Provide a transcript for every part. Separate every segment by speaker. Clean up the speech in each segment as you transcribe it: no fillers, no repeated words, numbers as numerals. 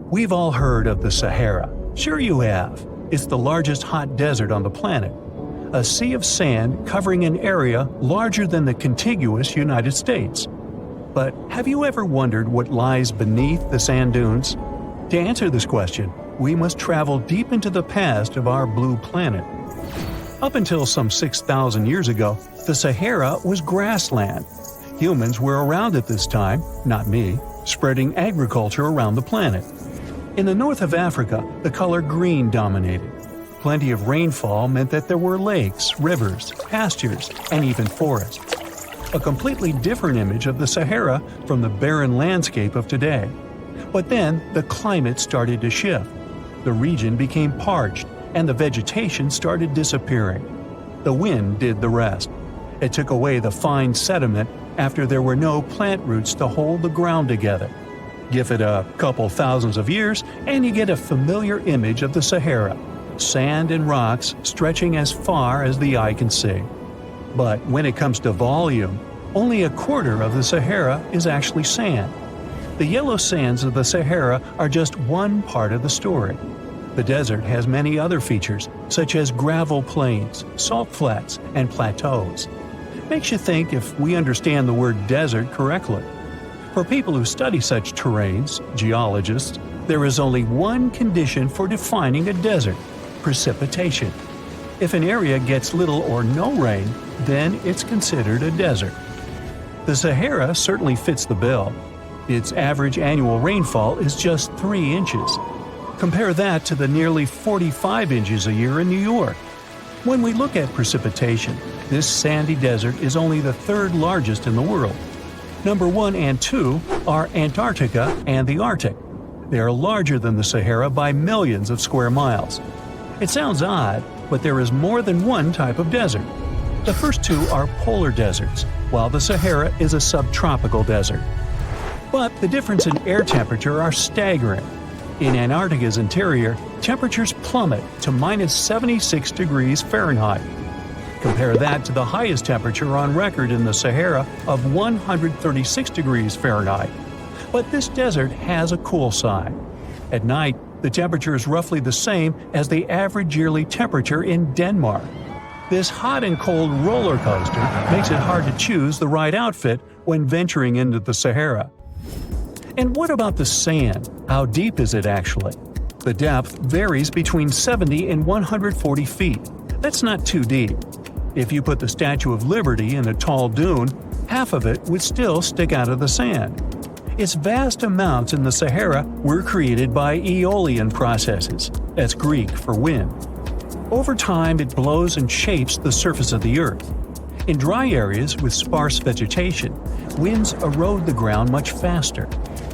Speaker 1: We've all heard of the Sahara. Sure you have. It's the largest hot desert on the planet. A sea of sand covering an area larger than the contiguous United States. But have you ever wondered what lies beneath the sand dunes? To answer this question, we must travel deep into the past of our blue planet. Up until some 6,000 years ago, the Sahara was grassland. Humans were around at this time, not me, spreading agriculture around the planet. In the north of Africa, the color green dominated. Plenty of rainfall meant that there were lakes, rivers, pastures, and even forests. A completely different image of the Sahara from the barren landscape of today. But then, the climate started to shift. The region became parched, and the vegetation started disappearing. The wind did the rest. It took away the fine sediment after there were no plant roots to hold the ground together. Give it a couple thousands of years, and you get a familiar image of the Sahara. Sand and rocks stretching as far as the eye can see. But when it comes to volume, only a quarter of the Sahara is actually sand. The yellow sands of the Sahara are just one part of the story. The desert has many other features, such as gravel plains, salt flats, and plateaus. Makes you think if we understand the word desert correctly. For people who study such terrains, geologists, there is only one condition for defining a desert: precipitation. If an area gets little or no rain, then it's considered a desert. The Sahara certainly fits the bill. Its average annual rainfall is just 3 inches. Compare that to the nearly 45 inches a year in New York. When we look at precipitation, this sandy desert is only the third largest in the world. Number 1 and 2 are Antarctica and the Arctic. They are larger than the Sahara by millions of square miles. It sounds odd, but there is more than one type of desert. The first two are polar deserts, while the Sahara is a subtropical desert. But the difference in air temperature are staggering. In Antarctica's interior, temperatures plummet to minus 76 degrees Fahrenheit. Compare that to the highest temperature on record in the Sahara of 136 degrees Fahrenheit. But this desert has a cool side. At night, the temperature is roughly the same as the average yearly temperature in Denmark. This hot and cold roller coaster makes it hard to choose the right outfit when venturing into the Sahara. And what about the sand? How deep is it actually? The depth varies between 70 and 140 feet. That's not too deep. If you put the Statue of Liberty in a tall dune, half of it would still stick out of the sand. Its vast amounts in the Sahara were created by aeolian processes. That's Greek for wind. Over time, it blows and shapes the surface of the earth. In dry areas with sparse vegetation, winds erode the ground much faster.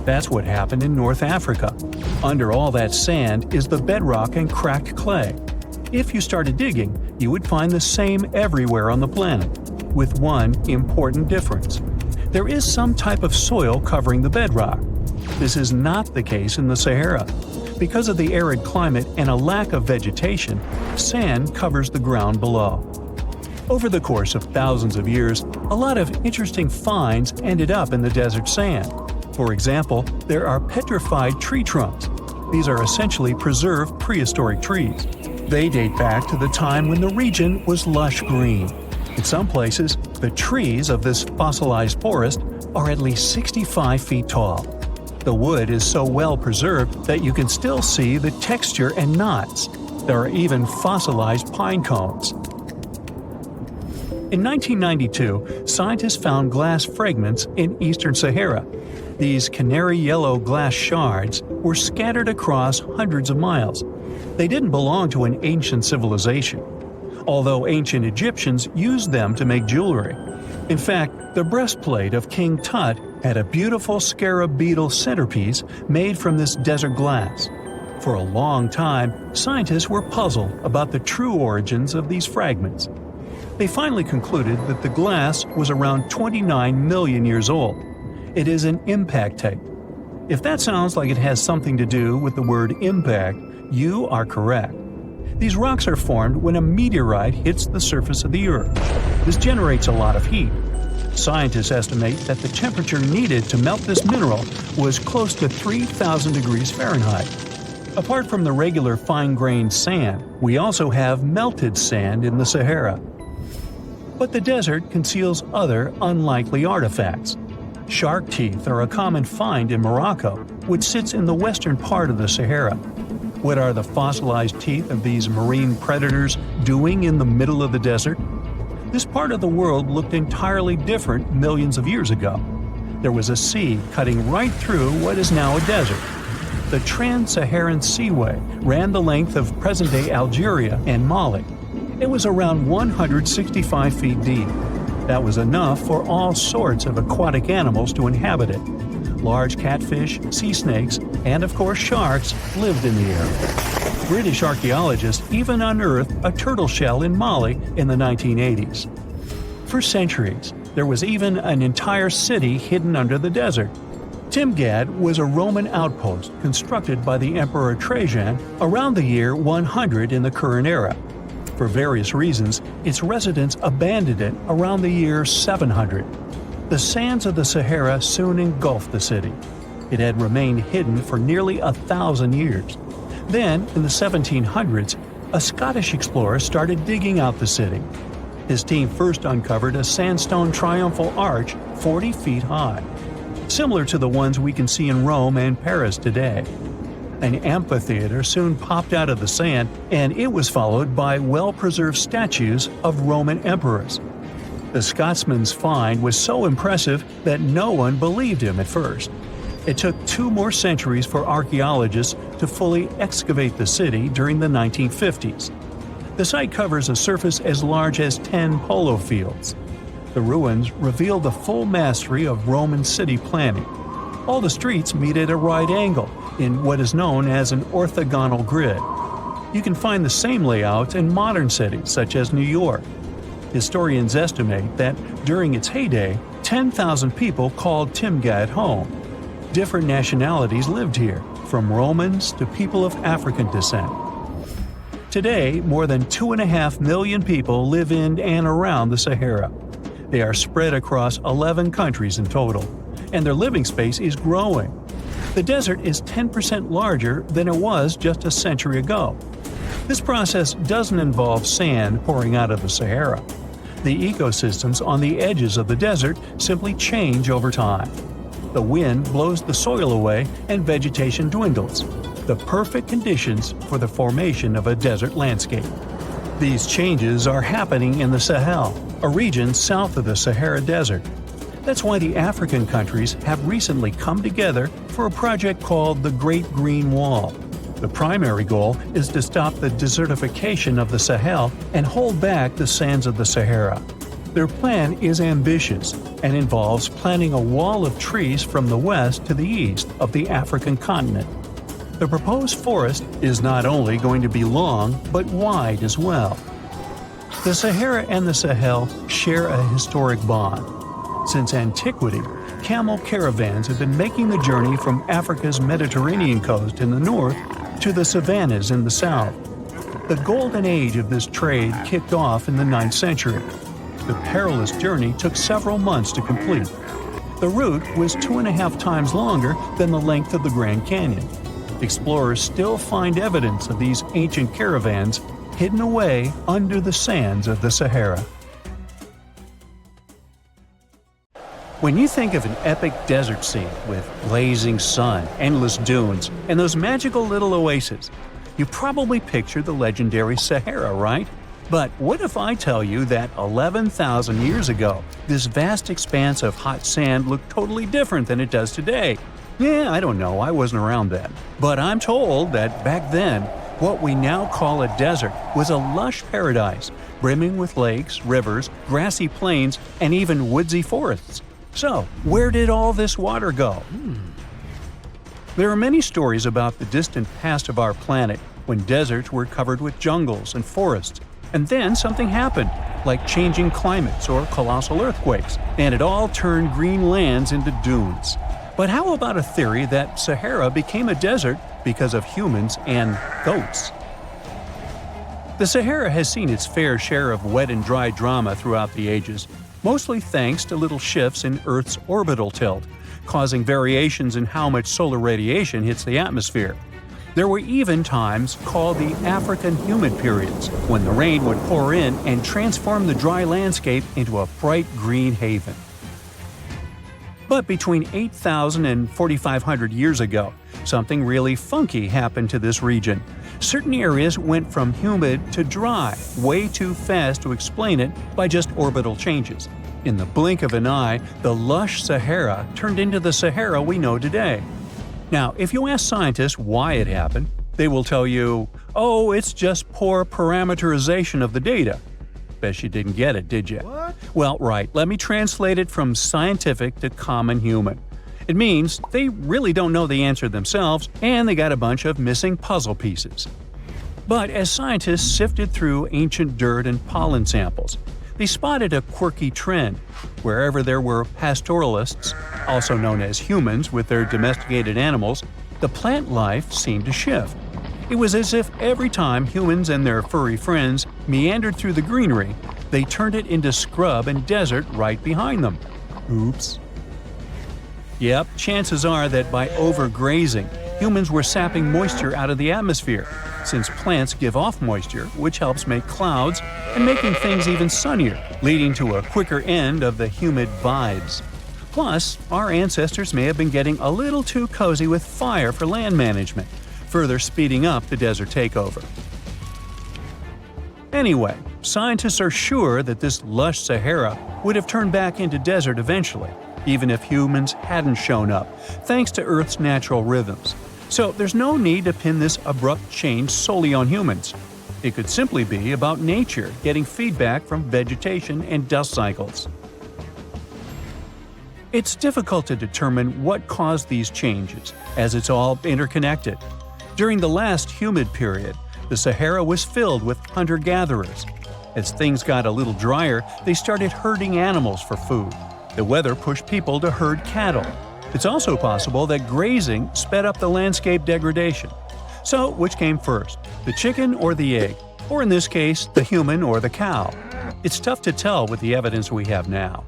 Speaker 1: That's what happened in North Africa. Under all that sand is the bedrock and cracked clay. If you started digging, you would find the same everywhere on the planet, with one important difference. There is some type of soil covering the bedrock. This is not the case in the Sahara. Because of the arid climate and a lack of vegetation, sand covers the ground below. Over the course of thousands of years, a lot of interesting finds ended up in the desert sand. For example, there are petrified tree trunks. These are essentially preserved prehistoric trees. They date back to the time when the region was lush green. In some places, the trees of this fossilized forest are at least 65 feet tall. The wood is so well preserved that you can still see the texture and knots. There are even fossilized pine cones. In 1992, scientists found glass fragments in eastern Sahara. These canary yellow glass shards were scattered across hundreds of miles. They didn't belong to an ancient civilization, although ancient Egyptians used them to make jewelry. In fact, the breastplate of King Tut had a beautiful scarab beetle centerpiece made from this desert glass. For a long time, scientists were puzzled about the true origins of these fragments. They finally concluded that the glass was around 29 million years old. It is an impact tape. If that sounds like it has something to do with the word impact, you are correct. These rocks are formed when a meteorite hits the surface of the Earth. This generates a lot of heat. Scientists estimate that the temperature needed to melt this mineral was close to 3,000 degrees Fahrenheit. Apart from the regular fine-grained sand, we also have melted sand in the Sahara. But the desert conceals other unlikely artifacts. Shark teeth are a common find in Morocco, which sits in the western part of the Sahara. What are the fossilized teeth of these marine predators doing in the middle of the desert? This part of the world looked entirely different millions of years ago. There was a sea cutting right through what is now a desert. The Trans-Saharan Seaway ran the length of present-day Algeria and Mali. It was around 165 feet deep. That was enough for all sorts of aquatic animals to inhabit it. Large catfish, sea snakes, and of course sharks lived in the area. British archaeologists even unearthed a turtle shell in Mali in the 1980s. For centuries, there was even an entire city hidden under the desert. Timgad was a Roman outpost constructed by the Emperor Trajan around the year 100 in the current era. For various reasons, its residents abandoned it around the year 700. The sands of the Sahara soon engulfed the city. It had remained hidden for nearly 1,000 years. Then, in the 1700s, a Scottish explorer started digging out the city. His team first uncovered a sandstone triumphal arch 40 feet high, similar to the ones we can see in Rome and Paris today. An amphitheater soon popped out of the sand, and it was followed by well-preserved statues of Roman emperors. The Scotsman's find was so impressive that no one believed him at first. It took 2 more centuries for archaeologists to fully excavate the city during the 1950s. The site covers a surface as large as 10 polo fields. The ruins reveal the full mastery of Roman city planning. All the streets meet at a right angle in what is known as an orthogonal grid. You can find the same layout in modern cities such as New York. Historians estimate that during its heyday, 10,000 people called Timgad home. Different nationalities lived here, from Romans to people of African descent. Today, more than 2.5 million people live in and around the Sahara. They are spread across 11 countries in total, and their living space is growing. The desert is 10% larger than it was just a century ago. This process doesn't involve sand pouring out of the Sahara. The ecosystems on the edges of the desert simply change over time. The wind blows the soil away and vegetation dwindles. The perfect conditions for the formation of a desert landscape. These changes are happening in the Sahel, a region south of the Sahara Desert. That's why the African countries have recently come together for a project called the Great Green Wall. The primary goal is to stop the desertification of the Sahel and hold back the sands of the Sahara. Their plan is ambitious and involves planting a wall of trees from the west to the east of the African continent. The proposed forest is not only going to be long, but wide as well. The Sahara and the Sahel share a historic bond. Since antiquity, camel caravans have been making the journey from Africa's Mediterranean coast in the north to the savannas in the south. The golden age of this trade kicked off in the 9th century. The perilous journey took several months to complete. The route was 2.5 times longer than the length of the Grand Canyon. Explorers still find evidence of these ancient caravans hidden away under the sands of the Sahara. When you think of an epic desert scene with blazing sun, endless dunes, and those magical little oases, you probably picture the legendary Sahara, right? But what if I tell you that 11,000 years ago, this vast expanse of hot sand looked totally different than it does today? Yeah, I don't know, I wasn't around then. But I'm told that back then, what we now call a desert was a lush paradise, brimming with lakes, rivers, grassy plains, and even woodsy forests. So, where did all this water go? There are many stories about the distant past of our planet when deserts were covered with jungles and forests. And then something happened, like changing climates or colossal earthquakes, and it all turned green lands into dunes. But how about a theory that Sahara became a desert because of humans and goats? The Sahara has seen its fair share of wet and dry drama throughout the ages. mostly thanks to little shifts in Earth's orbital tilt, causing variations in how much solar radiation hits the atmosphere. There were even times called the African humid periods, when the rain would pour in and transform the dry landscape into a bright green haven. But between 8,000 and 4,500 years ago, something really funky happened to this region. Certain areas went from humid to dry way too fast to explain it by just orbital changes. In the blink of an eye, the lush Sahara turned into the Sahara we know today. Now, if you ask scientists why it happened, they will tell you, "Oh, it's just poor parameterization of the data." Bet you didn't get it, did you?
Speaker 2: What?
Speaker 1: Well, right, let me translate it from scientific to common human. It means they really don't know the answer themselves, and they got a bunch of missing puzzle pieces. But as scientists sifted through ancient dirt and pollen samples, they spotted a quirky trend. Wherever there were pastoralists, also known as humans with their domesticated animals, the plant life seemed to shift. It was as if every time humans and their furry friends meandered through the greenery, they turned it into scrub and desert right behind them. Oops. Yep, chances are that by overgrazing, humans were sapping moisture out of the atmosphere, since plants give off moisture, which helps make clouds and making things even sunnier, leading to a quicker end of the humid vibes. Plus, our ancestors may have been getting a little too cozy with fire for land management, further speeding up the desert takeover. Anyway, scientists are sure that this lush Sahara would have turned back into desert eventually, even if humans hadn't shown up, thanks to Earth's natural rhythms. So there's no need to pin this abrupt change solely on humans. It could simply be about nature getting feedback from vegetation and dust cycles. It's difficult to determine what caused these changes, as it's all interconnected. During the last humid period, the Sahara was filled with hunter-gatherers. As things got a little drier, they started herding animals for food. The weather pushed people to herd cattle. It's also possible that grazing sped up the landscape degradation. So, which came first, the chicken or the egg? Or in this case, the human or the cow? It's tough to tell with the evidence we have now.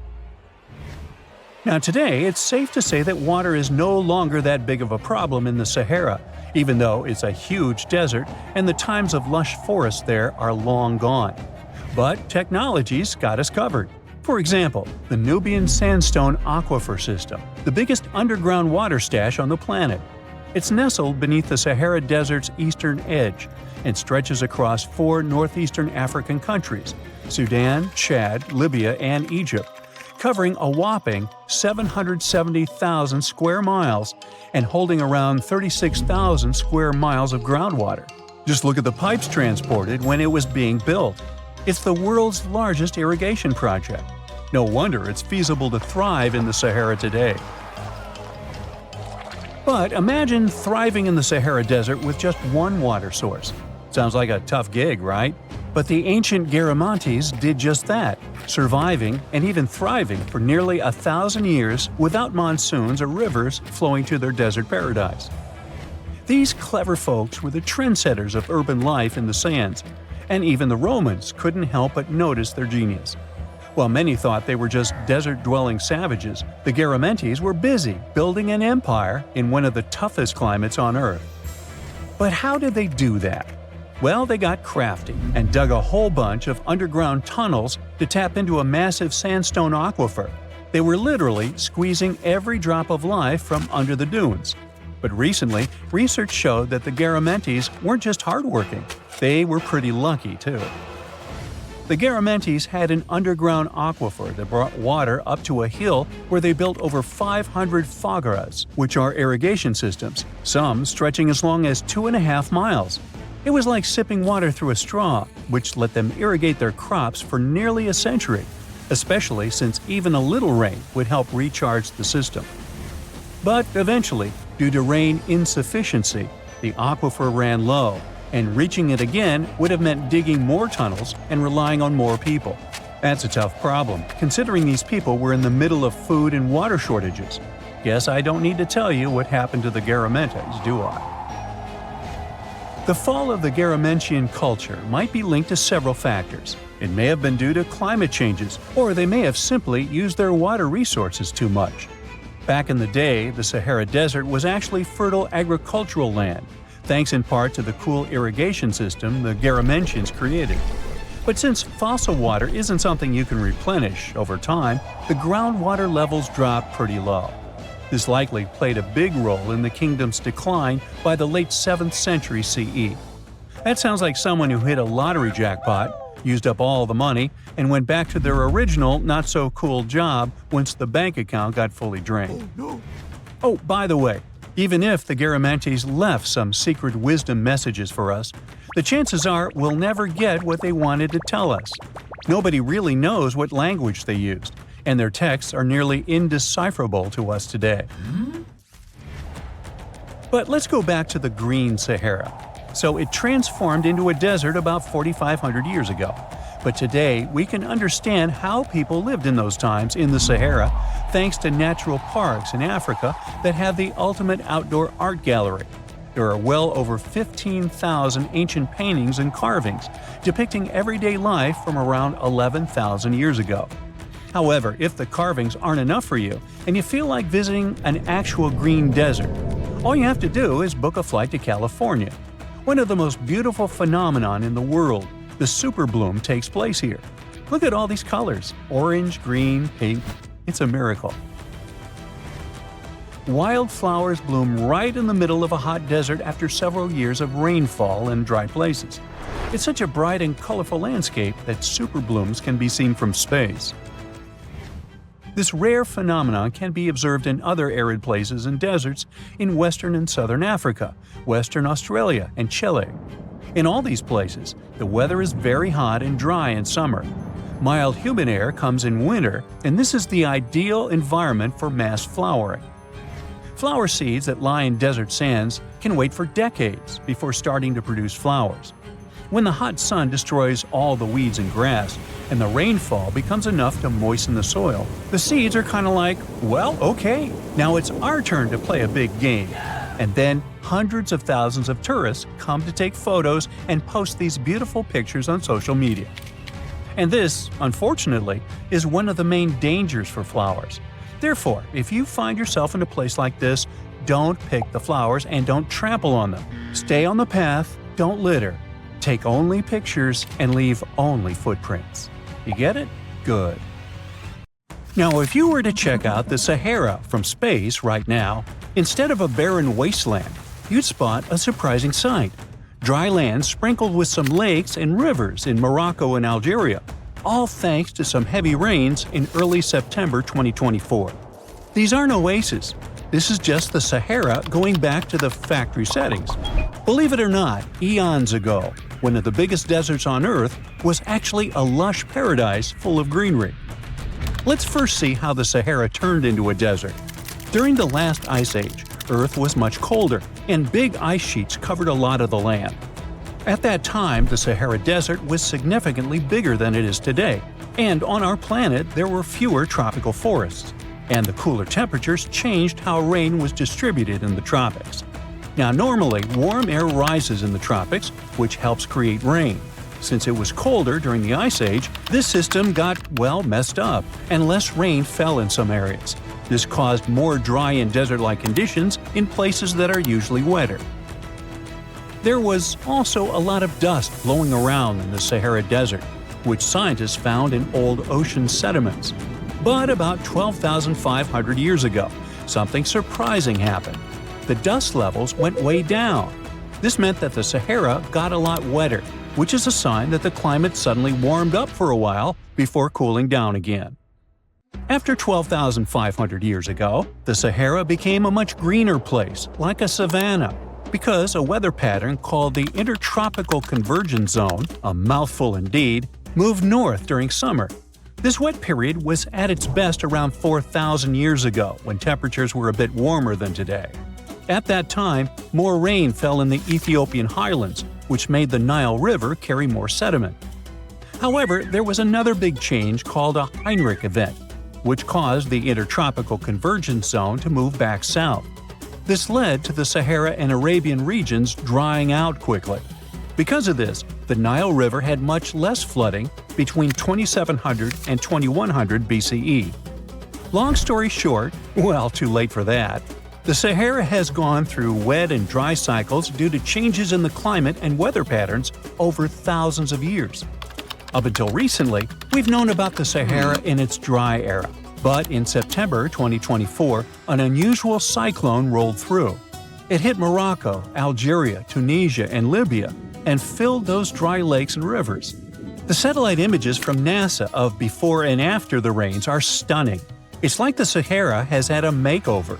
Speaker 1: Now today, it's safe to say that water is no longer that big of a problem in the Sahara, even though it's a huge desert and the times of lush forests there are long gone. But technology's got us covered. For example, the Nubian Sandstone Aquifer System, the biggest underground water stash on the planet. It's nestled beneath the Sahara Desert's eastern edge and stretches across 4 northeastern African countries – Sudan, Chad, Libya, and Egypt, covering a whopping 770,000 square miles and holding around 36,000 square miles of groundwater. Just look at the pipes transported when it was being built. It's the world's largest irrigation project. No wonder it's feasible to thrive in the Sahara today. But imagine thriving in the Sahara Desert with just one water source. Sounds like a tough gig, right? But the ancient Garamantes did just that, surviving and even thriving for nearly 1,000 years without monsoons or rivers flowing to their desert paradise. These clever folks were the trendsetters of urban life in the sands, and even the Romans couldn't help but notice their genius. While many thought they were just desert-dwelling savages, the Garamantes were busy building an empire in one of the toughest climates on Earth. But how did they do that? Well, they got crafty and dug a whole bunch of underground tunnels to tap into a massive sandstone aquifer. They were literally squeezing every drop of life from under the dunes. But recently, research showed that the Garamantes weren't just hardworking, they were pretty lucky too. The Garamantes had an underground aquifer that brought water up to a hill where they built over 500 fogaras, which are irrigation systems, some stretching as long as 2.5 miles. It was like sipping water through a straw, which let them irrigate their crops for nearly a century, especially since even a little rain would help recharge the system. But eventually, due to rain insufficiency, the aquifer ran low, and reaching it again would have meant digging more tunnels and relying on more people. That's a tough problem, considering these people were in the middle of food and water shortages. Guess I don't need to tell you what happened to the Garamantes, do I? The fall of the Garamentian culture might be linked to several factors. It may have been due to climate changes, or they may have simply used their water resources too much. Back in the day, the Sahara Desert was actually fertile agricultural land, thanks in part to the cool irrigation system the Garamentians created. But since fossil water isn't something you can replenish over time, the groundwater levels dropped pretty low. This likely played a big role in the kingdom's decline by the late 7th century CE. That sounds like someone who hit a lottery jackpot, used up all the money, and went back to their original not-so-cool job once the bank account got fully drained. Oh, by the way, even if the Garamantes left some secret wisdom messages for us, the chances are we'll never get what they wanted to tell us. Nobody really knows what language they used, and their texts are nearly indecipherable to us today. But let's go back to the Green Sahara. So it transformed into a desert about 4,500 years ago. But today, we can understand how people lived in those times in the Sahara thanks to natural parks in Africa that have the ultimate outdoor art gallery. There are well over 15,000 ancient paintings and carvings depicting everyday life from around 11,000 years ago. However, if the carvings aren't enough for you and you feel like visiting an actual green desert, all you have to do is book a flight to California. One of the most beautiful phenomenon in the world, the super bloom, takes place here. Look at all these colors – orange, green, pink. It's a miracle. Wildflowers bloom right in the middle of a hot desert after several years of rainfall in dry places. It's such a bright and colorful landscape that super blooms can be seen from space. This rare phenomenon can be observed in other arid places and deserts in western and southern Africa, Western Australia, and Chile. In all these places, the weather is very hot and dry in summer. Mild humid air comes in winter, and this is the ideal environment for mass flowering. Flower seeds that lie in desert sands can wait for decades before starting to produce flowers. When the hot sun destroys all the weeds and grass, and the rainfall becomes enough to moisten the soil, the seeds are kind of like, well, okay, now it's our turn to play a big game. And then hundreds of thousands of tourists come to take photos and post these beautiful pictures on social media. And this, unfortunately, is one of the main dangers for flowers. Therefore, if you find yourself in a place like this, don't pick the flowers and don't trample on them. Stay on the path, don't litter. Take only pictures and leave only footprints. You get it? Good. Now, if you were to check out the Sahara from space right now, instead of a barren wasteland, you'd spot a surprising sight. Dry land sprinkled with some lakes and rivers in Morocco and Algeria, all thanks to some heavy rains in early September 2024. These aren't oases. This is just the Sahara going back to the factory settings. Believe it or not, eons ago, one of the biggest deserts on Earth was actually a lush paradise full of greenery. Let's first see how the Sahara turned into a desert. During the last ice age, Earth was much colder, and big ice sheets covered a lot of the land. At that time, the Sahara Desert was significantly bigger than it is today, and on our planet there were fewer tropical forests. And the cooler temperatures changed how rain was distributed in the tropics. Now, normally, warm air rises in the tropics, which helps create rain. Since it was colder during the Ice Age, this system got, well, messed up, and less rain fell in some areas. This caused more dry and desert-like conditions in places that are usually wetter. There was also a lot of dust blowing around in the Sahara Desert, which scientists found in old ocean sediments. But about 12,500 years ago, something surprising happened. The dust levels went way down. This meant that the Sahara got a lot wetter, which is a sign that the climate suddenly warmed up for a while before cooling down again. After 12,500 years ago, the Sahara became a much greener place, like a savanna, because a weather pattern called the Intertropical Convergence Zone, a mouthful indeed, moved north during summer. This wet period was at its best around 4,000 years ago, when temperatures were a bit warmer than today. At that time, more rain fell in the Ethiopian highlands, which made the Nile River carry more sediment. However, there was another big change called a Heinrich event, which caused the Intertropical Convergence Zone to move back south. This led to the Sahara and Arabian regions drying out quickly. Because of this, the Nile River had much less flooding between 2700 and 2100 BCE. Long story short, well, too late for that. The Sahara has gone through wet and dry cycles due to changes in the climate and weather patterns over thousands of years. Up until recently, we've known about the Sahara in its dry era. But in September 2024, an unusual cyclone rolled through. It hit Morocco, Algeria, Tunisia, and Libya, and filled those dry lakes and rivers. The satellite images from NASA of before and after the rains are stunning. It's like the Sahara has had a makeover.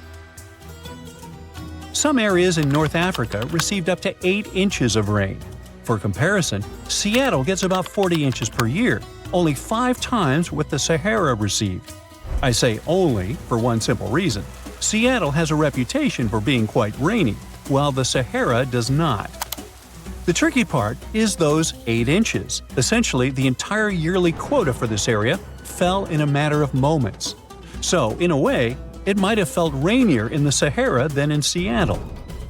Speaker 1: Some areas in North Africa received up to 8 inches of rain. For comparison, Seattle gets about 40 inches per year, only 5 times what the Sahara received. I say only for one simple reason. Seattle has a reputation for being quite rainy, while the Sahara does not. The tricky part is those 8 inches. Essentially, the entire yearly quota for this area fell in a matter of moments. So, in a way, it might have felt rainier in the Sahara than in Seattle.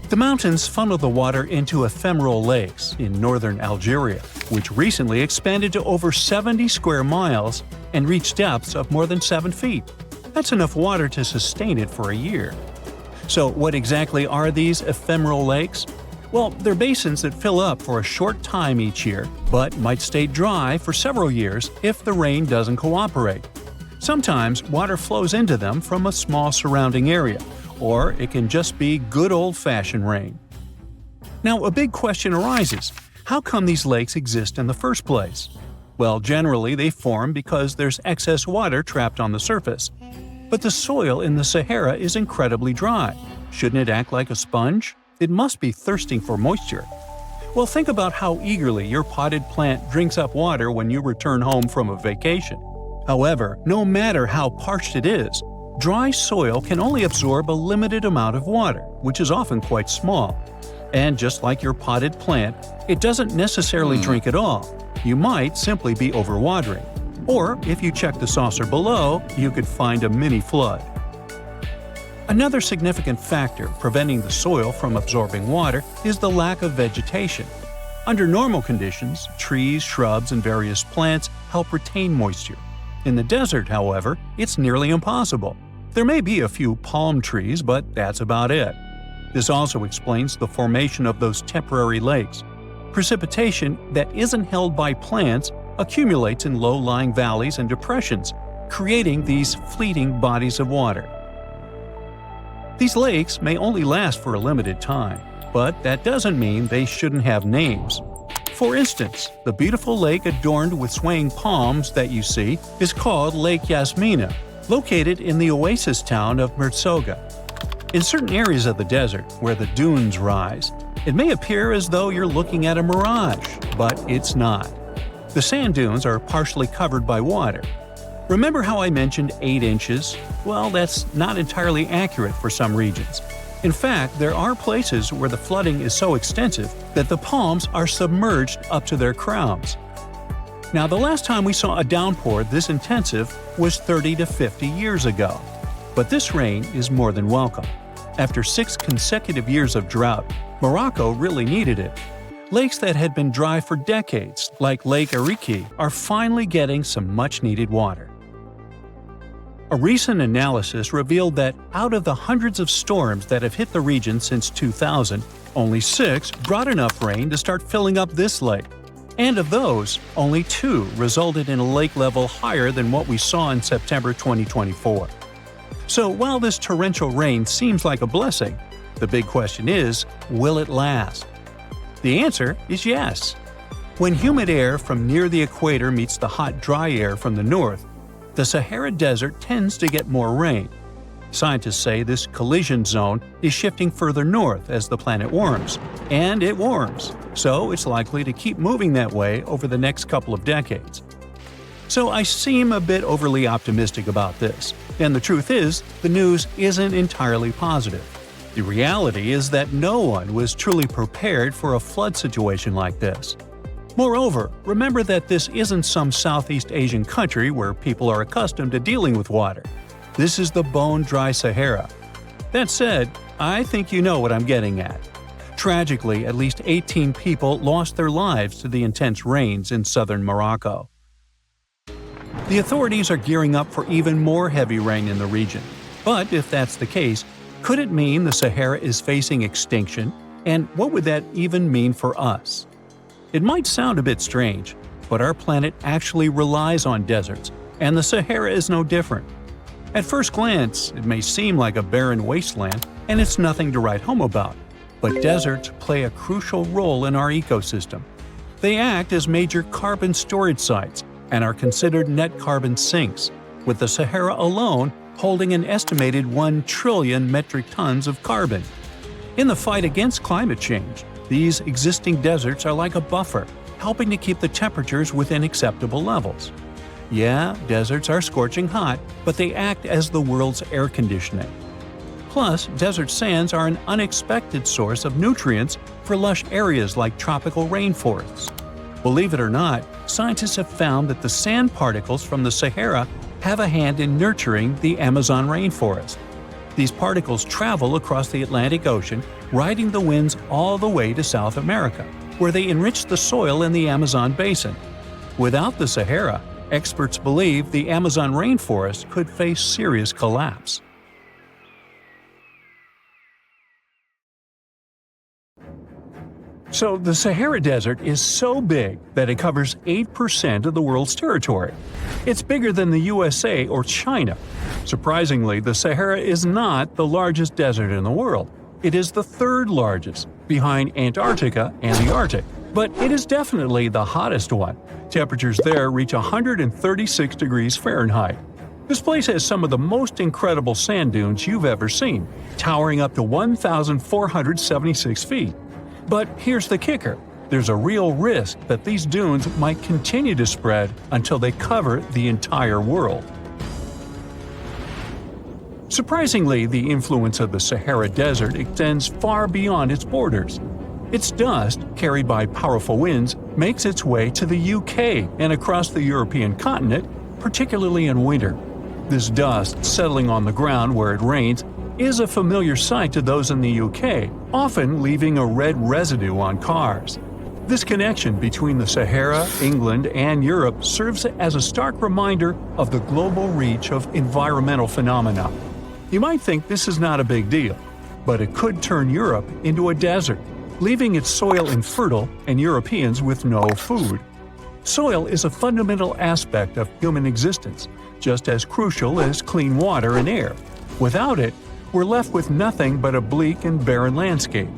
Speaker 1: The mountains funnel the water into ephemeral lakes in northern Algeria, which recently expanded to over 70 square miles and reached depths of more than 7 feet. That's enough water to sustain it for a year. So what exactly are these ephemeral lakes? Well, they're basins that fill up for a short time each year, but might stay dry for several years if the rain doesn't cooperate. Sometimes water flows into them from a small surrounding area, or it can just be good old-fashioned rain. Now, a big question arises. How come these lakes exist in the first place? Well, generally they form because there's excess water trapped on the surface. But the soil in the Sahara is incredibly dry. Shouldn't it act like a sponge? It must be thirsting for moisture. Well, think about how eagerly your potted plant drinks up water when you return home from a vacation. However, no matter how parched it is, dry soil can only absorb a limited amount of water, which is often quite small. And just like your potted plant, it doesn't necessarily drink it all. You might simply be overwatering. Or, if you check the saucer below, you could find a mini flood. Another significant factor preventing the soil from absorbing water is the lack of vegetation. Under normal conditions, trees, shrubs, and various plants help retain moisture. In the desert, however, it's nearly impossible. There may be a few palm trees, but that's about it. This also explains the formation of those temporary lakes. Precipitation that isn't held by plants accumulates in low-lying valleys and depressions, creating these fleeting bodies of water. These lakes may only last for a limited time, but that doesn't mean they shouldn't have names. For instance, the beautiful lake adorned with swaying palms that you see is called Lake Yasmina, located in the oasis town of Merzoga. In certain areas of the desert, where the dunes rise, it may appear as though you're looking at a mirage, but it's not. The sand dunes are partially covered by water. Remember how I mentioned 8 inches? Well, that's not entirely accurate for some regions. In fact, there are places where the flooding is so extensive that the palms are submerged up to their crowns. Now, the last time we saw a downpour this intensive was 30 to 50 years ago. But this rain is more than welcome. After 6 consecutive years of drought, Morocco really needed it. Lakes that had been dry for decades, like Lake Ariki, are finally getting some much-needed water. A recent analysis revealed that out of the hundreds of storms that have hit the region since 2000, only 6 brought enough rain to start filling up this lake. And of those, only 2 resulted in a lake level higher than what we saw in September 2024. So while this torrential rain seems like a blessing, the big question is, will it last? The answer is yes. When humid air from near the equator meets the hot, dry air from the north, the Sahara Desert tends to get more rain. Scientists say this collision zone is shifting further north as the planet warms, and it warms, so it's likely to keep moving that way over the next couple of decades. So I seem a bit overly optimistic about this, and the truth is, the news isn't entirely positive. The reality is that no one was truly prepared for a flood situation like this. Moreover, remember that this isn't some Southeast Asian country where people are accustomed to dealing with water. This is the bone-dry Sahara. That said, I think you know what I'm getting at. Tragically, at least 18 people lost their lives to the intense rains in southern Morocco. The authorities are gearing up for even more heavy rain in the region. But if that's the case, could it mean the Sahara is facing extinction? And what would that even mean for us? It might sound a bit strange, but our planet actually relies on deserts, and the Sahara is no different. At first glance, it may seem like a barren wasteland, and it's nothing to write home about. But deserts play a crucial role in our ecosystem. They act as major carbon storage sites and are considered net carbon sinks, with the Sahara alone holding an estimated 1 trillion metric tons of carbon. In the fight against climate change, these existing deserts are like a buffer, helping to keep the temperatures within acceptable levels. Yeah, deserts are scorching hot, but they act as the world's air conditioning. Plus, desert sands are an unexpected source of nutrients for lush areas like tropical rainforests. Believe it or not, scientists have found that the sand particles from the Sahara have a hand in nurturing the Amazon rainforest. These particles travel across the Atlantic Ocean, riding the winds all the way to South America, where they enrich the soil in the Amazon basin. Without the Sahara, experts believe the Amazon rainforest could face serious collapse. So the Sahara Desert is so big that it covers 8% of the world's territory. It's bigger than the USA or China. Surprisingly, the Sahara is not the largest desert in the world. It is the third largest, behind Antarctica and the Arctic. But it is definitely the hottest one. Temperatures there reach 136 degrees Fahrenheit. This place has some of the most incredible sand dunes you've ever seen, towering up to 1,476 feet. But here's the kicker. There's a real risk that these dunes might continue to spread until they cover the entire world. Surprisingly, the influence of the Sahara Desert extends far beyond its borders. Its dust, carried by powerful winds, makes its way to the UK and across the European continent, particularly in winter. This dust, settling on the ground where it rains, is a familiar sight to those in the UK, often leaving a red residue on cars. This connection between the Sahara, England, and Europe serves as a stark reminder of the global reach of environmental phenomena. You might think this is not a big deal, but it could turn Europe into a desert, leaving its soil infertile and Europeans with no food. Soil is a fundamental aspect of human existence, just as crucial as clean water and air. Without it, we're left with nothing but a bleak and barren landscape.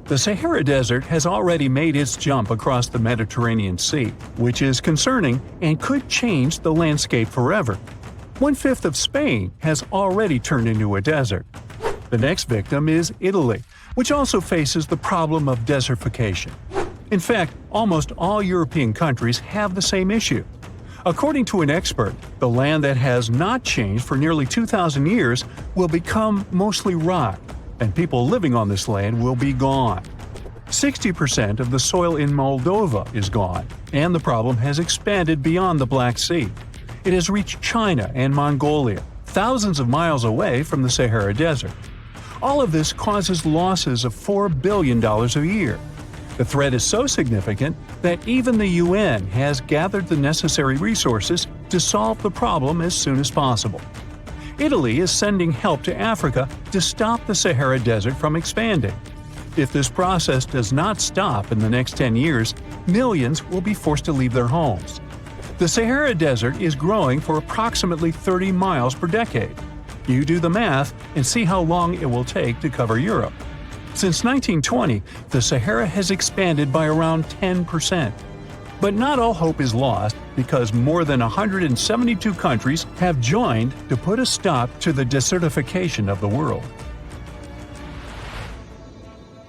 Speaker 1: The Sahara Desert has already made its jump across the Mediterranean Sea, which is concerning and could change the landscape forever. 1/5 of Spain has already turned into a desert. The next victim is Italy, which also faces the problem of desertification. In fact, almost all European countries have the same issue. According to an expert, the land that has not changed for nearly 2,000 years will become mostly rock, and people living on this land will be gone. 60% of the soil in Moldova is gone, and the problem has expanded beyond the Black Sea. It has reached China and Mongolia, thousands of miles away from the Sahara Desert. All of this causes losses of $4 billion a year. The threat is so significant that even the UN has gathered the necessary resources to solve the problem as soon as possible. Italy is sending help to Africa to stop the Sahara Desert from expanding. If this process does not stop in the next 10 years, millions will be forced to leave their homes. The Sahara Desert is growing for approximately 30 miles per decade. You do the math and see how long it will take to cover Europe. Since 1920, the Sahara has expanded by around 10%. But not all hope is lost because more than 172 countries have joined to put a stop to the desertification of the world.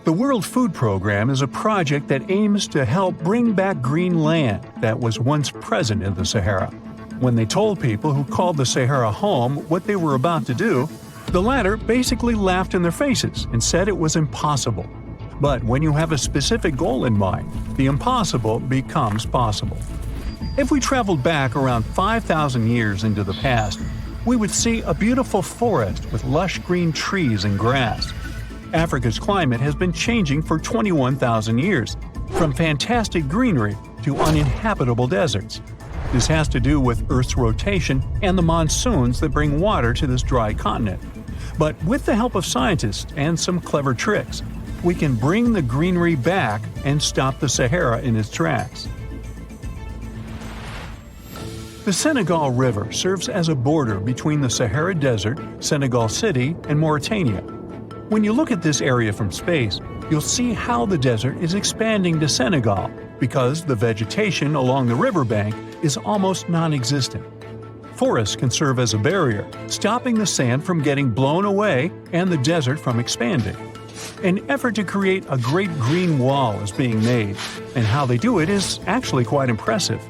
Speaker 1: The World Food Program is a project that aims to help bring back green land that was once present in the Sahara. When they told people who called the Sahara home what they were about to do, the latter basically laughed in their faces and said it was impossible. But when you have a specific goal in mind, the impossible becomes possible. If we traveled back around 5,000 years into the past, we would see a beautiful forest with lush green trees and grass. Africa's climate has been changing for 21,000 years, from fantastic greenery to uninhabitable deserts. This has to do with Earth's rotation and the monsoons that bring water to this dry continent. But with the help of scientists and some clever tricks, we can bring the greenery back and stop the Sahara in its tracks. The Senegal River serves as a border between the Sahara Desert, Senegal City, and Mauritania. When you look at this area from space, you'll see how the desert is expanding to Senegal because the vegetation along the riverbank is almost non-existent. Forests can serve as a barrier, stopping the sand from getting blown away and the desert from expanding. An effort to create a great green wall is being made, and how they do it is actually quite impressive.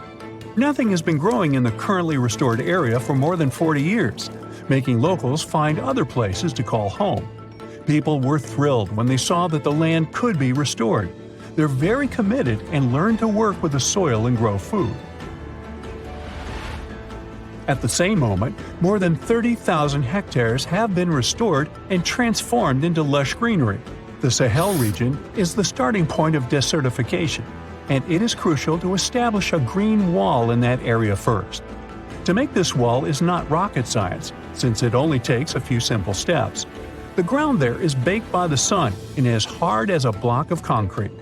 Speaker 1: Nothing has been growing in the currently restored area for more than 40 years, making locals find other places to call home. People were thrilled when they saw that the land could be restored. They're very committed and learn to work with the soil and grow food. At the same moment, more than 30,000 hectares have been restored and transformed into lush greenery. The Sahel region is the starting point of desertification, and it is crucial to establish a green wall in that area first. To make this wall is not rocket science, since it only takes a few simple steps. The ground there is baked by the sun and as hard as a block of concrete.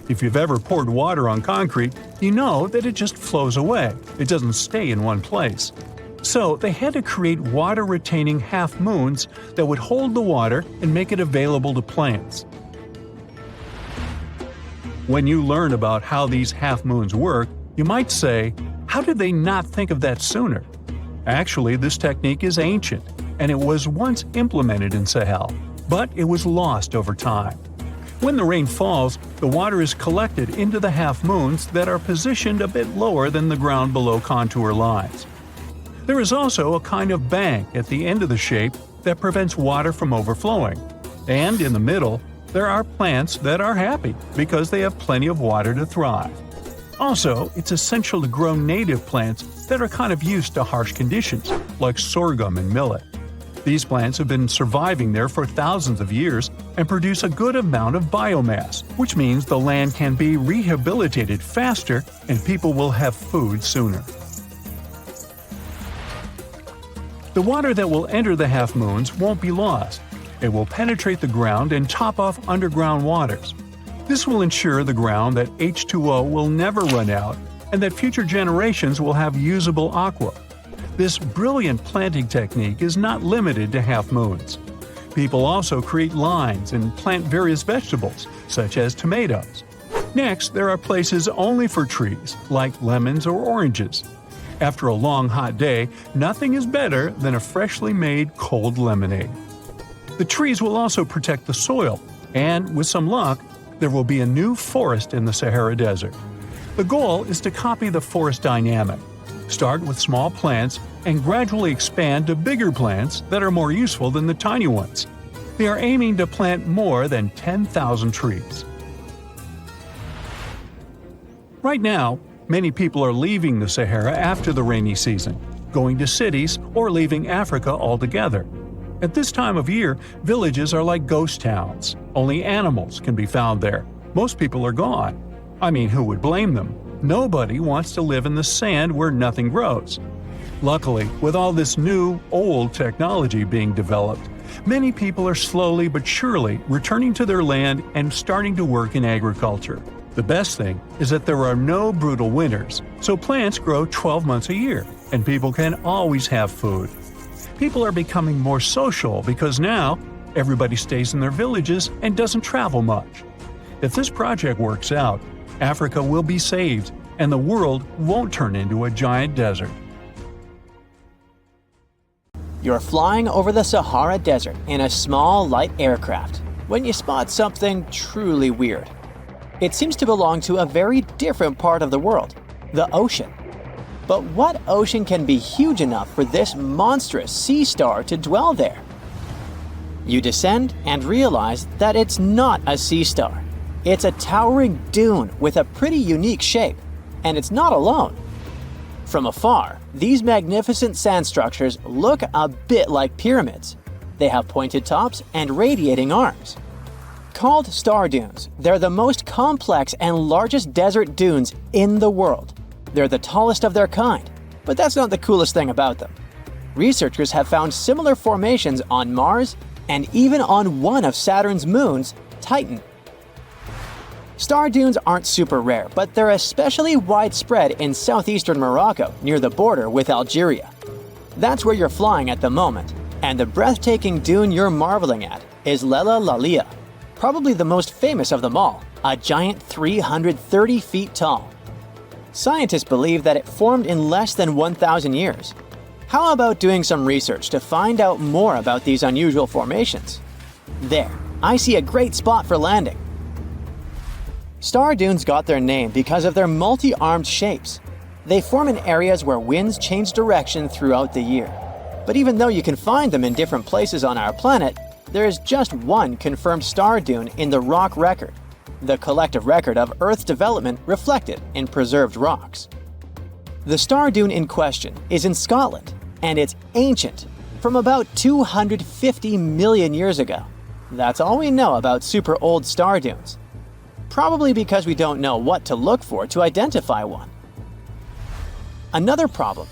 Speaker 1: If you've ever poured water on concrete, you know that it just flows away. It doesn't stay in one place. So they had to create water-retaining half-moons that would hold the water and make it available to plants. When you learn about how these half-moons work, you might say, how did they not think of that sooner? Actually, this technique is ancient, and it was once implemented in Sahel, but it was lost over time. When the rain falls, the water is collected into the half-moons that are positioned a bit lower than the ground below contour lines. There is also a kind of bank at the end of the shape that prevents water from overflowing. And in the middle, there are plants that are happy because they have plenty of water to thrive. Also, it's essential to grow native plants that are kind of used to harsh conditions, like sorghum and millet. These plants have been surviving there for thousands of years and produce a good amount of biomass, which means the land can be rehabilitated faster and people will have food sooner. The water that will enter the half-moons won't be lost. It will penetrate the ground and top off underground waters. This will ensure the ground that H2O will never run out and that future generations will have usable aqua. This brilliant planting technique is not limited to half-moons. People also create lines and plant various vegetables, such as tomatoes. Next, there are places only for trees, like lemons or oranges. After a long hot day, nothing is better than a freshly made cold lemonade. The trees will also protect the soil, and with some luck, there will be a new forest in the Sahara Desert. The goal is to copy the forest dynamic. Start with small plants and gradually expand to bigger plants that are more useful than the tiny ones. They are aiming to plant more than 10,000 trees. Right now, many people are leaving the Sahara after the rainy season, going to cities or leaving Africa altogether. At this time of year, villages are like ghost towns. Only animals can be found there. Most people are gone. I mean, who would blame them? Nobody wants to live in the sand where nothing grows. Luckily, with all this new, old technology being developed, many people are slowly but surely returning to their land and starting to work in agriculture. The best thing is that there are no brutal winters, so plants grow 12 months a year, and people can always have food. People are becoming more social because now everybody stays in their villages and doesn't travel much. If this project works out, Africa will be saved, and the world won't turn into a giant desert.
Speaker 2: You're flying over the Sahara Desert in a small, light aircraft when you spot something truly weird. It seems to belong to a very different part of the world, the ocean. But what ocean can be huge enough for this monstrous sea star to dwell there? You descend and realize that it's not a sea star. It's a towering dune with a pretty unique shape, and it's not alone. From afar, these magnificent sand structures look a bit like pyramids. They have pointed tops and radiating arms. Called star dunes, they're the most complex and largest desert dunes in the world. They're the tallest of their kind, but that's not the coolest thing about them. Researchers have found similar formations on Mars and even on one of Saturn's moons, Titan. Star dunes aren't super rare, but they're especially widespread in southeastern Morocco near the border with Algeria. That's where you're flying at the moment, and the breathtaking dune you're marveling at is Lella Lalia, probably the most famous of them all, a giant 330 feet tall. Scientists believe that it formed in less than 1,000 years. How about doing some research to find out more about these unusual formations? There, I see a great spot for landing. Star dunes got their name because of their multi-armed shapes. They form in areas where winds change direction throughout the year. But even though you can find them in different places on our planet, there is just one confirmed star dune in the rock record, the collective record of Earth's development reflected in preserved rocks. The star dune in question is in Scotland, and it's ancient, from about 250 million years ago. That's all we know about super old star dunes. Probably because we don't know what to look for to identify one. Another problem: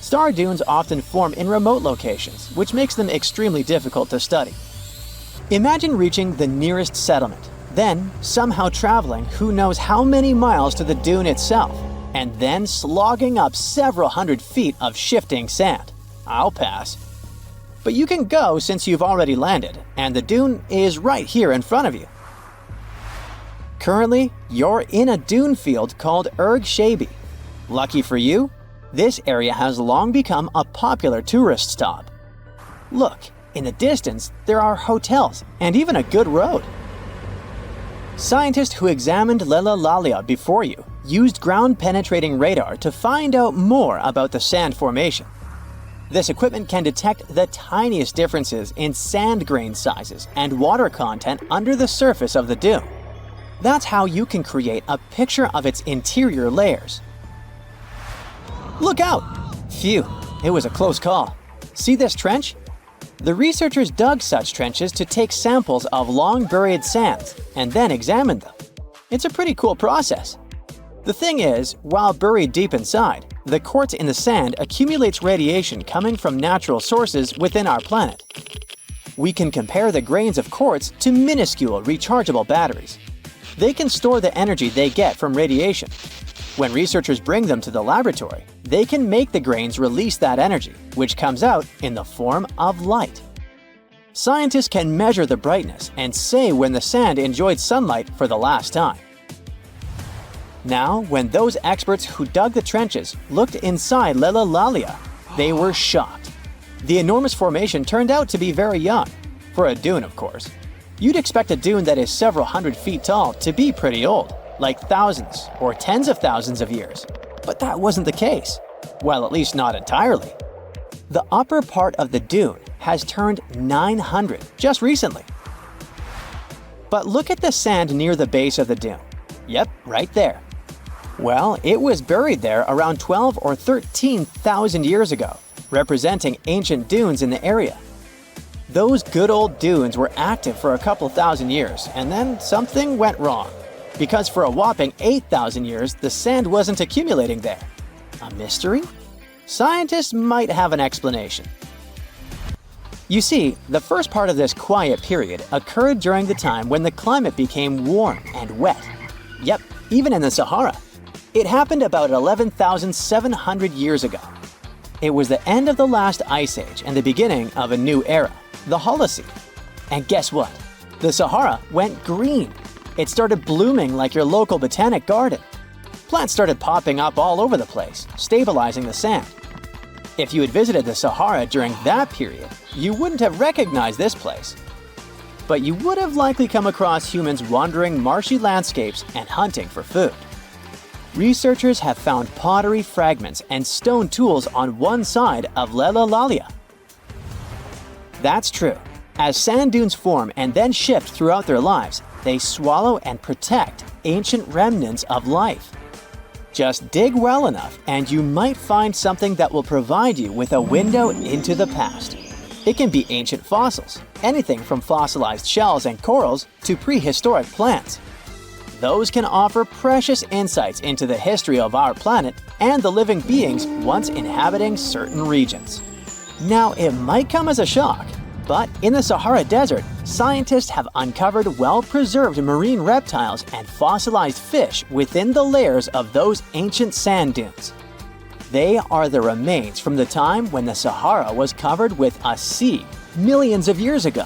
Speaker 2: star dunes often form in remote locations, which makes them extremely difficult to study. Imagine reaching the nearest settlement, then somehow traveling who knows how many miles to the dune itself, and then slogging up several hundred feet of shifting sand. I'll pass. But you can go since you've already landed, and the dune is right here in front of you. Currently, you're in a dune field called Erg Shabi. Lucky for you, this area has long become a popular tourist stop. Look, in the distance, there are hotels and even a good road. Scientists who examined Lella Lalia before you used ground-penetrating radar to find out more about the sand formation. This equipment can detect the tiniest differences in sand grain sizes and water content under the surface of the dune. That's how you can create a picture of its interior layers. Look out! Phew, it was a close call. See this trench? The researchers dug such trenches to take samples of long-buried sands and then examine them. It's a pretty cool process. The thing is, while buried deep inside, the quartz in the sand accumulates radiation coming from natural sources within our planet. We can compare the grains of quartz to minuscule rechargeable batteries. They can store the energy they get from radiation. When researchers bring them to the laboratory, they can make the grains release that energy, which comes out in the form of light. Scientists can measure the brightness and say when the sand enjoyed sunlight for the last time. Now, when those experts who dug the trenches looked inside Lella Lalia, they were shocked. The enormous formation turned out to be very young, for a dune, of course. You'd expect a dune that is several hundred feet tall to be pretty old, like thousands or tens of thousands of years. But that wasn't the case. Well, at least not entirely. The upper part of the dune has turned 900 just recently. But look at the sand near the base of the dune. Yep, right there. Well, it was buried there around 12 or 13,000 years ago, representing ancient dunes in the area. Those good old dunes were active for a couple thousand years, and then something went wrong. Because for a whopping 8,000 years, the sand wasn't accumulating there. A mystery? Scientists might have an explanation. You see, the first part of this quiet period occurred during the time when the climate became warm and wet. Yep, even in the Sahara. It happened about 11,700 years ago. It was the end of the last ice age and the beginning of a new era, the Holocene. And guess what? The Sahara went green. It started blooming like your local botanic garden. Plants started popping up all over the place, stabilizing the sand. If you had visited the Sahara during that period, you wouldn't have recognized this place. But you would have likely come across humans wandering marshy landscapes and hunting for food. Researchers have found pottery fragments and stone tools on one side of Lella Lalia. That's true. As sand dunes form and then shift throughout their lives, they swallow and protect ancient remnants of life. Just dig well enough and you might find something that will provide you with a window into the past. It can be ancient fossils, anything from fossilized shells and corals to prehistoric plants. Those can offer precious insights into the history of our planet and the living beings once inhabiting certain regions. Now, it might come as a shock, but in the Sahara Desert, scientists have uncovered well-preserved marine reptiles and fossilized fish within the layers of those ancient sand dunes. They are the remains from the time when the Sahara was covered with a sea millions of years ago.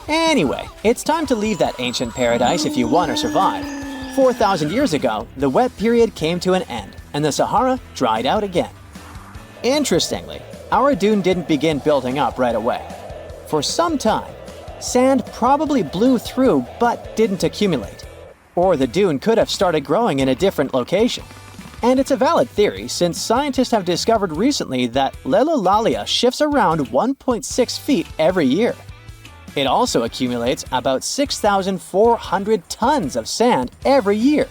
Speaker 2: Anyway, it's time to leave that ancient paradise if you want to survive. 4,000 years ago, the wet period came to an end, and the Sahara dried out again. Interestingly, our dune didn't begin building up right away. For some time, sand probably blew through but didn't accumulate. Or the dune could have started growing in a different location. And it's a valid theory since scientists have discovered recently that Leilolalia shifts around 1.6 feet every year. It also accumulates about 6,400 tons of sand every year.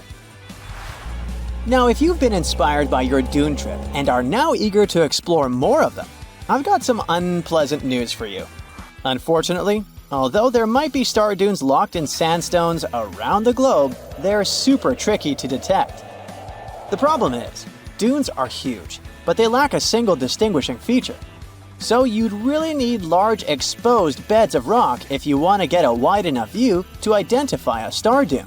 Speaker 2: Now, if you've been inspired by your dune trip and are now eager to explore more of them, I've got some unpleasant news for you. Unfortunately, although there might be star dunes locked in sandstones around the globe, they're super tricky to detect. The problem is, dunes are huge, but they lack a single distinguishing feature. So you'd really need large exposed beds of rock if you want to get a wide enough view to identify a star dune.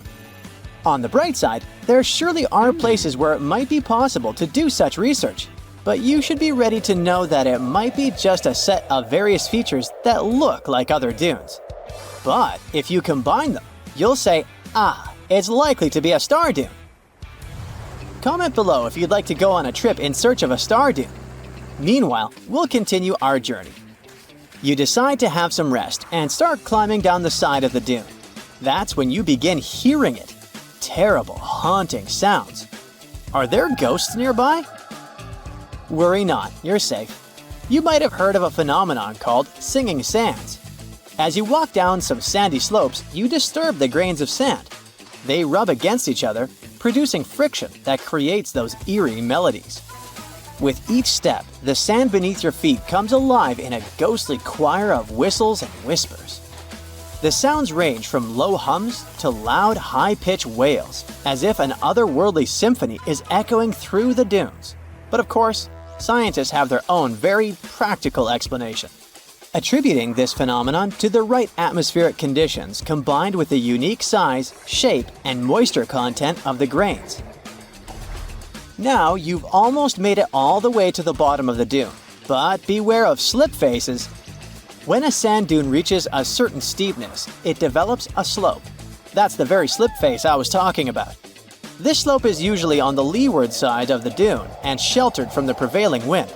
Speaker 2: On the bright side, there surely are places where it might be possible to do such research, but you should be ready to know that it might be just a set of various features that look like other dunes. But if you combine them, you'll say, it's likely to be a star dune. Comment below if you'd like to go on a trip in search of a star dune. Meanwhile, we'll continue our journey. You decide to have some rest and start climbing down the side of the dune. That's when you begin hearing it. Terrible, haunting sounds. Are there ghosts nearby? Worry not, you're safe. You might have heard of a phenomenon called singing sands. As you walk down some sandy slopes, you disturb the grains of sand. They rub against each other, producing friction that creates those eerie melodies. With each step, the sand beneath your feet comes alive in a ghostly choir of whistles and whispers. The sounds range from low hums to loud, high-pitched wails, as if an otherworldly symphony is echoing through the dunes. But of course, scientists have their own very practical explanation, attributing this phenomenon to the right atmospheric conditions combined with the unique size, shape, and moisture content of the grains. Now you've almost made it all the way to the bottom of the dune, but beware of slip faces. When a sand dune reaches a certain steepness, it develops a slope. That's the very slip face I was talking about. This slope is usually on the leeward side of the dune and sheltered from the prevailing wind.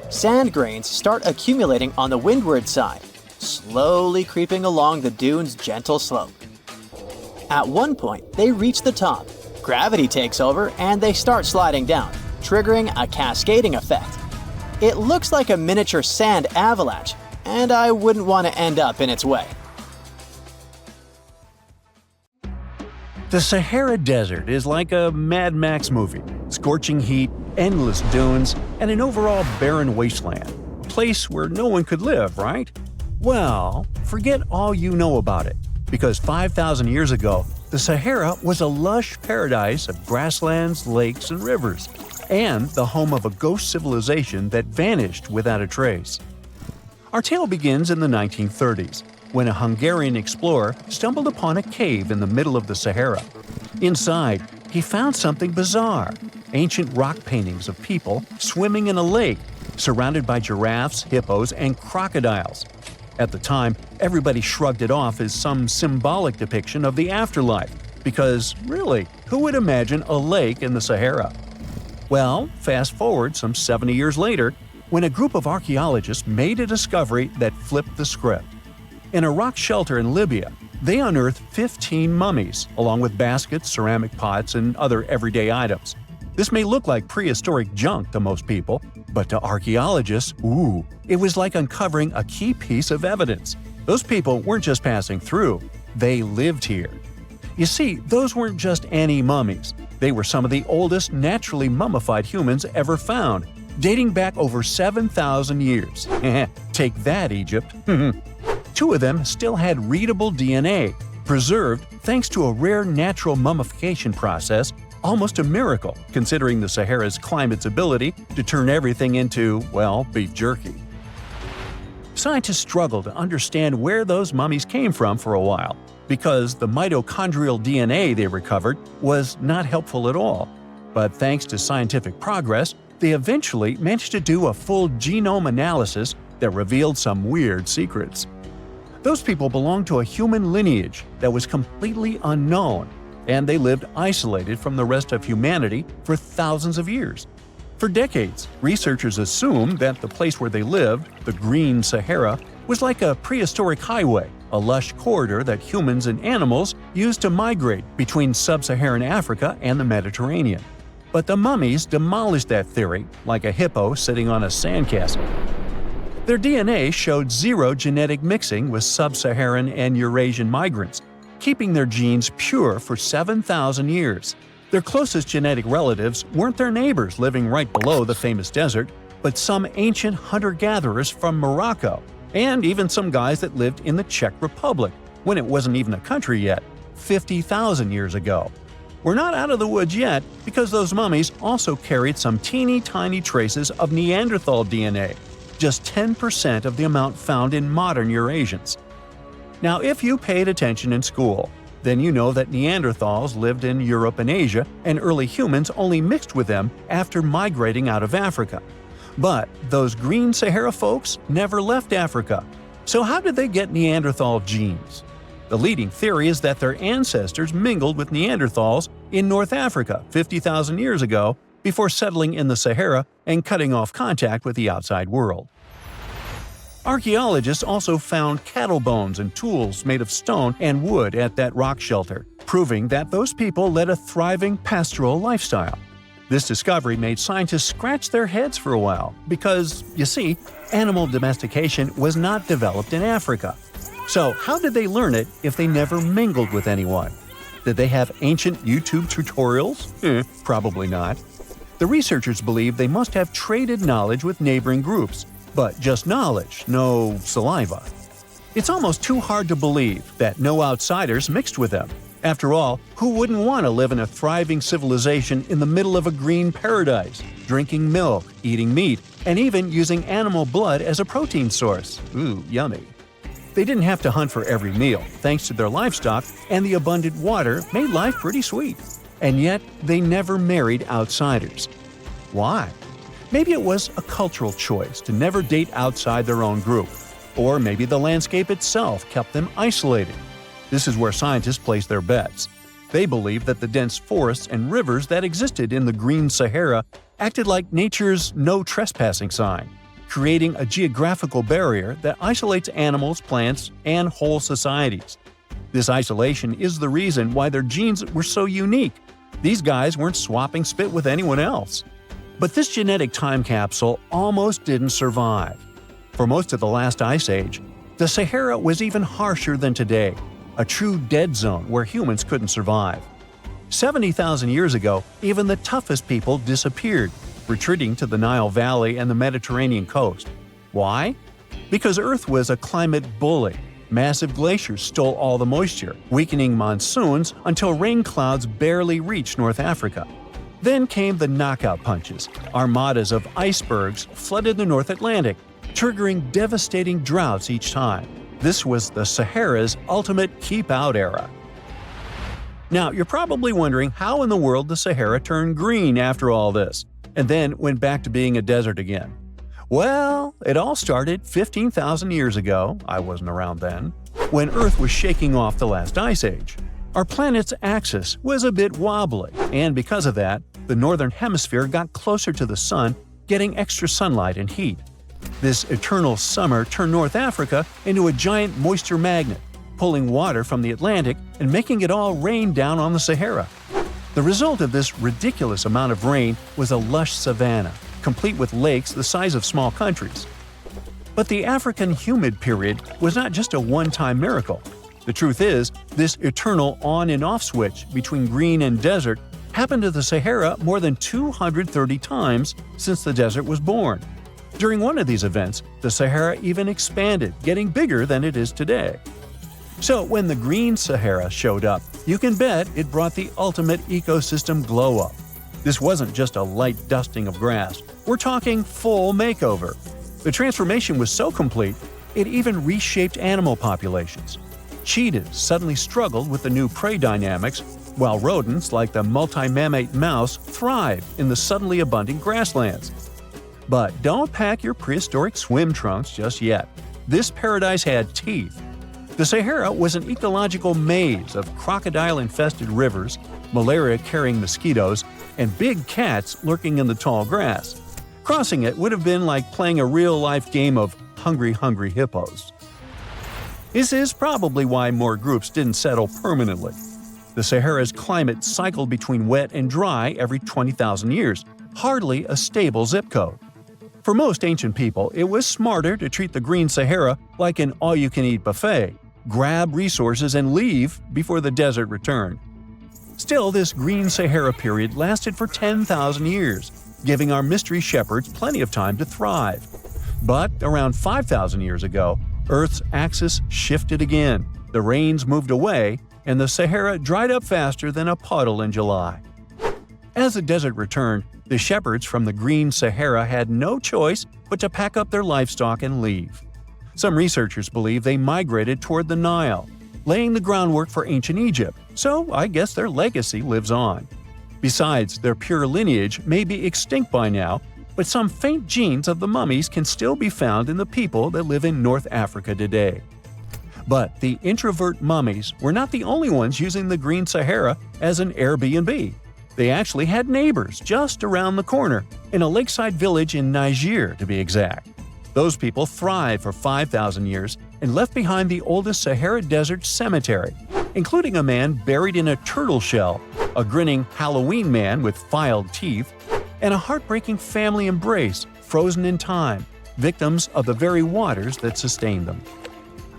Speaker 2: Sand grains start accumulating on the windward side, slowly creeping along the dune's gentle slope. At one point, they reach the top. Gravity takes over and they start sliding down, triggering a cascading effect. It looks like a miniature sand avalanche, and I wouldn't want to end up in its way.
Speaker 1: The Sahara Desert is like a Mad Max movie. Scorching heat, endless dunes, and an overall barren wasteland. A place where no one could live, right? Well, forget all you know about it, because 5,000 years ago, the Sahara was a lush paradise of grasslands, lakes, and rivers, and the home of a ghost civilization that vanished without a trace. Our tale begins in the 1930s, when a Hungarian explorer stumbled upon a cave in the middle of the Sahara. Inside, he found something bizarre: ancient rock paintings of people swimming in a lake, surrounded by giraffes, hippos, and crocodiles. At the time, everybody shrugged it off as some symbolic depiction of the afterlife, because, really, who would imagine a lake in the Sahara? Well, fast forward some 70 years later, when a group of archaeologists made a discovery that flipped the script. In a rock shelter in Libya, they unearthed 15 mummies, along with baskets, ceramic pots, and other everyday items. This may look like prehistoric junk to most people, but to archaeologists, it was like uncovering a key piece of evidence. Those people weren't just passing through, they lived here. You see, those weren't just any mummies. They were some of the oldest naturally mummified humans ever found, dating back over 7,000 years. Take that, Egypt. 2 of them still had readable DNA, preserved thanks to a rare natural mummification process, almost a miracle considering the Sahara's climate's ability to turn everything into, well, beef jerky. Scientists struggled to understand where those mummies came from for a while, because the mitochondrial DNA they recovered was not helpful at all. But thanks to scientific progress, they eventually managed to do a full genome analysis that revealed some weird secrets. Those people belonged to a human lineage that was completely unknown, and they lived isolated from the rest of humanity for thousands of years. For decades, researchers assumed that the place where they lived, the Green Sahara, was like a prehistoric highway, a lush corridor that humans and animals used to migrate between sub-Saharan Africa and the Mediterranean. But the mummies demolished that theory, like a hippo sitting on a sandcastle. Their DNA showed zero genetic mixing with sub-Saharan and Eurasian migrants, keeping their genes pure for 7,000 years. Their closest genetic relatives weren't their neighbors living right below the famous desert, but some ancient hunter-gatherers from Morocco, and even some guys that lived in the Czech Republic, when it wasn't even a country yet, 50,000 years ago. We're not out of the woods yet, because those mummies also carried some teeny-tiny traces of Neanderthal DNA, just 10% of the amount found in modern Eurasians. Now, if you paid attention in school, then you know that Neanderthals lived in Europe and Asia, and early humans only mixed with them after migrating out of Africa. But those Green Sahara folks never left Africa. So how did they get Neanderthal genes? The leading theory is that their ancestors mingled with Neanderthals in North Africa 50,000 years ago before settling in the Sahara and cutting off contact with the outside world. Archaeologists also found cattle bones and tools made of stone and wood at that rock shelter, proving that those people led a thriving pastoral lifestyle. This discovery made scientists scratch their heads for a while because, you see, animal domestication was not developed in Africa. So how did they learn it if they never mingled with anyone? Did they have ancient YouTube tutorials? Probably not. The researchers believe they must have traded knowledge with neighboring groups, but just knowledge, no saliva. It's almost too hard to believe that no outsiders mixed with them. After all, who wouldn't want to live in a thriving civilization in the middle of a green paradise, drinking milk, eating meat, and even using animal blood as a protein source? Ooh, yummy. They didn't have to hunt for every meal, thanks to their livestock, and the abundant water made life pretty sweet. And yet, they never married outsiders. Why? Maybe it was a cultural choice to never date outside their own group. Or maybe the landscape itself kept them isolated. This is where scientists place their bets. They believe that the dense forests and rivers that existed in the Green Sahara acted like nature's no trespassing sign, creating a geographical barrier that isolates animals, plants, and whole societies. This isolation is the reason why their genes were so unique. These guys weren't swapping spit with anyone else. But this genetic time capsule almost didn't survive. For most of the last ice age, the Sahara was even harsher than today, a true dead zone where humans couldn't survive. 70,000 years ago, even the toughest people disappeared, retreating to the Nile Valley and the Mediterranean coast. Why? Because Earth was a climate bully. Massive glaciers stole all the moisture, weakening monsoons until rain clouds barely reached North Africa. Then came the knockout punches. Armadas of icebergs flooded the North Atlantic, triggering devastating droughts each time. This was the Sahara's ultimate keep-out era. Now, you're probably wondering how in the world the Sahara turned green after all this, and then went back to being a desert again. Well, it all started 15,000 years ago, I wasn't around then, when Earth was shaking off the last ice age. Our planet's axis was a bit wobbly, and because of that, the northern hemisphere got closer to the sun, getting extra sunlight and heat. This eternal summer turned North Africa into a giant moisture magnet, pulling water from the Atlantic and making it all rain down on the Sahara. The result of this ridiculous amount of rain was a lush savanna, complete with lakes the size of small countries. But the African humid period was not just a one-time miracle. The truth is, this eternal on and off switch between green and desert happened to the Sahara more than 230 times since the desert was born. During one of these events, the Sahara even expanded, getting bigger than it is today. So when the green Sahara showed up, you can bet it brought the ultimate ecosystem glow-up. This wasn't just a light dusting of grass. We're talking full makeover. The transformation was so complete, it even reshaped animal populations. Cheetahs suddenly struggled with the new prey dynamics, while rodents like the multi-mammate mouse thrive in the suddenly abundant grasslands. But don't pack your prehistoric swim trunks just yet. This paradise had teeth. The Sahara was an ecological maze of crocodile-infested rivers, malaria-carrying mosquitoes, and big cats lurking in the tall grass. Crossing it would have been like playing a real-life game of Hungry Hippos. This is probably why more groups didn't settle permanently. The Sahara's climate cycled between wet and dry every 20,000 years, hardly a stable zip code. For most ancient people, it was smarter to treat the green Sahara like an all-you-can-eat buffet, grab resources and leave before the desert returned. Still, this green Sahara period lasted for 10,000 years, giving our mystery shepherds plenty of time to thrive. But around 5,000 years ago, Earth's axis shifted again, the rains moved away, and the Sahara dried up faster than a puddle in July. As the desert returned, the shepherds from the green Sahara had no choice but to pack up their livestock and leave. Some researchers believe they migrated toward the Nile, laying the groundwork for ancient Egypt, so I guess their legacy lives on. Besides, their pure lineage may be extinct by now, but some faint genes of the mummies can still be found in the people that live in North Africa today. But the introvert mummies were not the only ones using the green Sahara as an Airbnb. They actually had neighbors just around the corner, in a lakeside village in Niger to be exact. Those people thrived for 5,000 years and left behind the oldest Sahara Desert cemetery, including a man buried in a turtle shell, a grinning Halloween man with filed teeth, and a heartbreaking family embrace frozen in time, victims of the very waters that sustained them.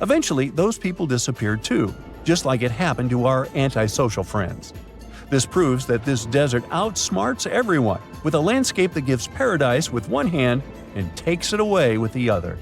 Speaker 1: Eventually, those people disappeared too, just like it happened to our antisocial friends. This proves that this desert outsmarts everyone, with a landscape that gives paradise with one hand and takes it away with the other.